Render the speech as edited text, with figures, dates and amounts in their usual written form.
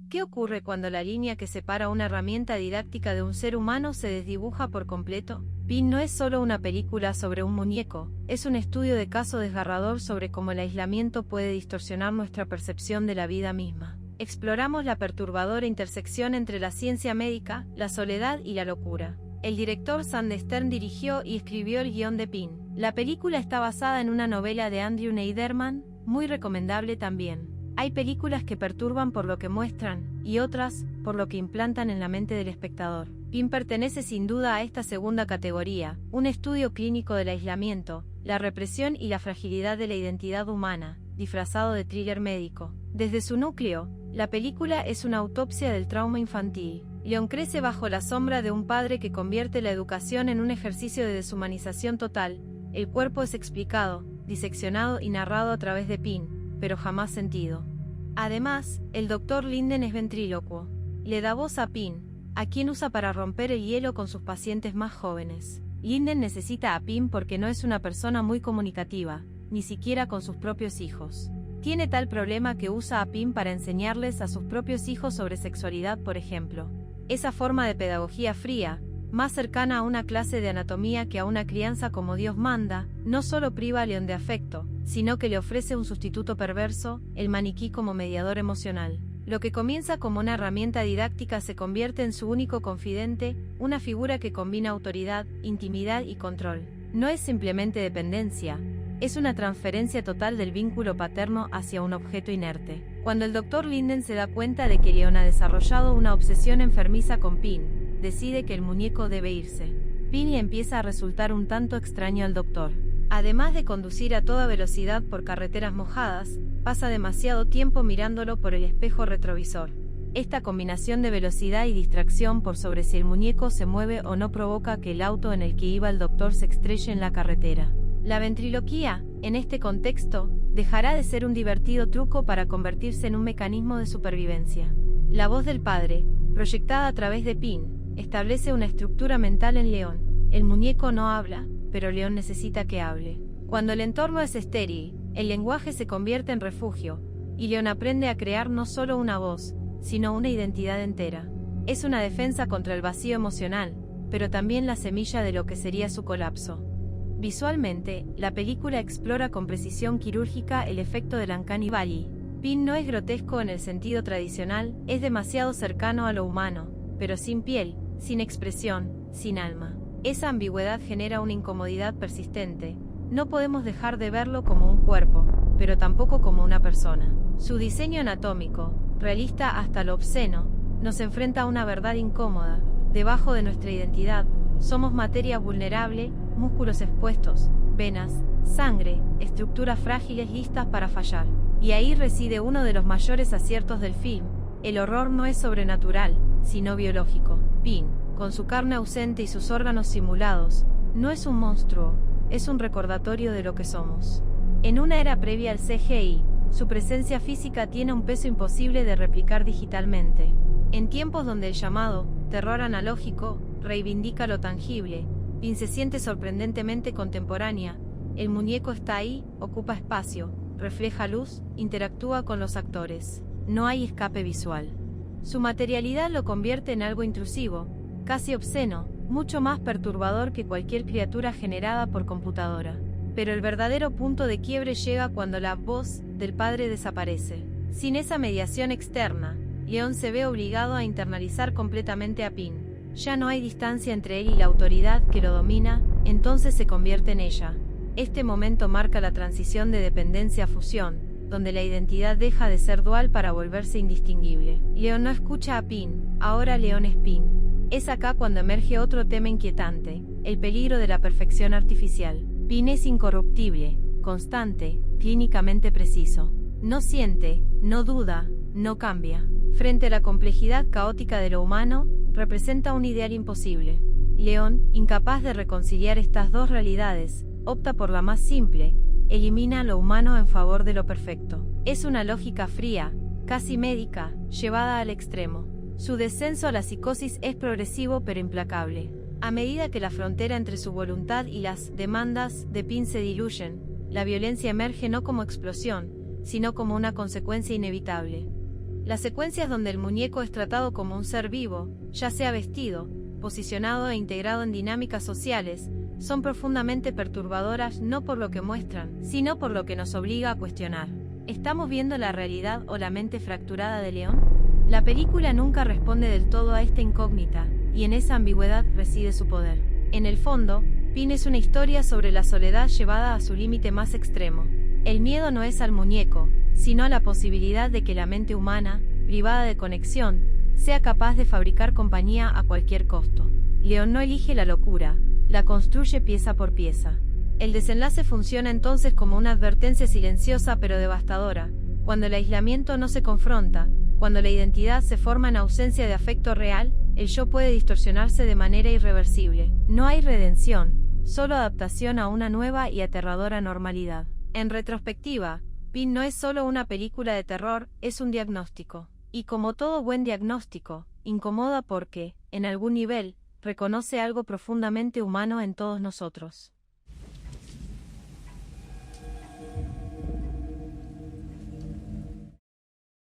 ¿Qué ocurre cuando la línea que separa una herramienta didáctica de un ser humano se desdibuja por completo? Pin no es solo una película sobre un muñeco, es un estudio de caso desgarrador sobre cómo el aislamiento puede distorsionar nuestra percepción de la vida misma. Exploramos la perturbadora intersección entre la ciencia médica, la soledad y la locura. El director Sandy Stern dirigió y escribió el guión de Pin. La película está basada en una novela de Andrew Neiderman, muy recomendable también. Hay películas que perturban por lo que muestran, y otras, por lo que implantan en la mente del espectador. Pin pertenece sin duda a esta segunda categoría, un estudio clínico del aislamiento, la represión y la fragilidad de la identidad humana, disfrazado de thriller médico. Desde su núcleo, la película es una autopsia del trauma infantil. Leon crece bajo la sombra de un padre que convierte la educación en un ejercicio de deshumanización total. El cuerpo es explicado, diseccionado y narrado a través de Pin, pero jamás sentido. Además, el Dr. Linden es ventrílocuo. Le da voz a Pin, a quien usa para romper el hielo con sus pacientes más jóvenes. Linden necesita a Pin porque no es una persona muy comunicativa, ni siquiera con sus propios hijos. Tiene tal problema que usa a Pin para enseñarles a sus propios hijos sobre sexualidad, por ejemplo. Esa forma de pedagogía fría, más cercana a una clase de anatomía que a una crianza como Dios manda, no solo priva a Leon de afecto, sino que le ofrece un sustituto perverso, el maniquí como mediador emocional. Lo que comienza como una herramienta didáctica se convierte en su único confidente, una figura que combina autoridad, intimidad y control. No es simplemente dependencia, es una transferencia total del vínculo paterno hacia un objeto inerte. Cuando el Dr. Linden se da cuenta de que Leon ha desarrollado una obsesión enfermiza con Pin, decide que el muñeco debe irse. Pin empieza a resultar un tanto extraño al doctor. Además de conducir a toda velocidad por carreteras mojadas, pasa demasiado tiempo mirándolo por el espejo retrovisor. Esta combinación de velocidad y distracción por sobre si el muñeco se mueve o no provoca que el auto en el que iba el doctor se estrelle en la carretera. La ventriloquía, en este contexto, dejará de ser un divertido truco para convertirse en un mecanismo de supervivencia. La voz del padre, proyectada a través de Pin, establece una estructura mental en Leon. El muñeco no habla, pero Leon necesita que hable. Cuando el entorno es estéril, el lenguaje se convierte en refugio, y Leon aprende a crear no solo una voz, sino una identidad entera. Es una defensa contra el vacío emocional, pero también la semilla de lo que sería su colapso. Visualmente, la película explora con precisión quirúrgica el efecto del Uncanny Valley. Pin no es grotesco en el sentido tradicional, es demasiado cercano a lo humano, pero sin piel, sin expresión, sin alma. Esa ambigüedad genera una incomodidad persistente. No podemos dejar de verlo como un cuerpo, pero tampoco como una persona. Su diseño anatómico, realista hasta lo obsceno, nos enfrenta a una verdad incómoda. Debajo de nuestra identidad, somos materia vulnerable, músculos expuestos, venas, sangre, estructuras frágiles listas para fallar. Y ahí reside uno de los mayores aciertos del film. El horror no es sobrenatural, sino biológico. Pin, con su carne ausente y sus órganos simulados, no es un monstruo, es un recordatorio de lo que somos. En una era previa al CGI, su presencia física tiene un peso imposible de replicar digitalmente. En tiempos donde el llamado terror analógico reivindica lo tangible, Pin se siente sorprendentemente contemporánea. El muñeco está ahí, ocupa espacio, refleja luz, interactúa con los actores. No hay escape visual. Su materialidad lo convierte en algo intrusivo, casi obsceno, mucho más perturbador que cualquier criatura generada por computadora. Pero el verdadero punto de quiebre llega cuando la voz del padre desaparece. Sin esa mediación externa, Leon se ve obligado a internalizar completamente a Pin. Ya no hay distancia entre él y la autoridad que lo domina, entonces se convierte en ella. Este momento marca la transición de dependencia a fusión, donde la identidad deja de ser dual para volverse indistinguible. Leon no escucha a Pin, ahora Leon es Pin. Es acá cuando emerge otro tema inquietante, el peligro de la perfección artificial. Pin es incorruptible, constante, clínicamente preciso. No siente, no duda, no cambia. Frente a la complejidad caótica de lo humano, representa un ideal imposible. Leon, incapaz de reconciliar estas dos realidades, opta por la más simple, elimina lo humano en favor de lo perfecto. Es una lógica fría, casi médica, llevada al extremo. Su descenso a la psicosis es progresivo pero implacable. A medida que la frontera entre su voluntad y las demandas de Pin se diluyen, la violencia emerge no como explosión, sino como una consecuencia inevitable. Las secuencias donde el muñeco es tratado como un ser vivo, ya sea vestido, posicionado e integrado en dinámicas sociales, son profundamente perturbadoras no por lo que muestran, sino por lo que nos obliga a cuestionar. ¿Estamos viendo la realidad o la mente fracturada de León? La película nunca responde del todo a esta incógnita, y en esa ambigüedad reside su poder. En el fondo, Pin es una historia sobre la soledad llevada a su límite más extremo. El miedo no es al muñeco, sino a la posibilidad de que la mente humana, privada de conexión, sea capaz de fabricar compañía a cualquier costo. León no elige la locura, la construye pieza por pieza. El desenlace funciona entonces como una advertencia silenciosa pero devastadora, cuando el aislamiento no se confronta, cuando la identidad se forma en ausencia de afecto real, el yo puede distorsionarse de manera irreversible. No hay redención, solo adaptación a una nueva y aterradora normalidad. En retrospectiva, Pin no es solo una película de terror, es un diagnóstico. Y como todo buen diagnóstico, incomoda porque, en algún nivel, reconoce algo profundamente humano en todos nosotros.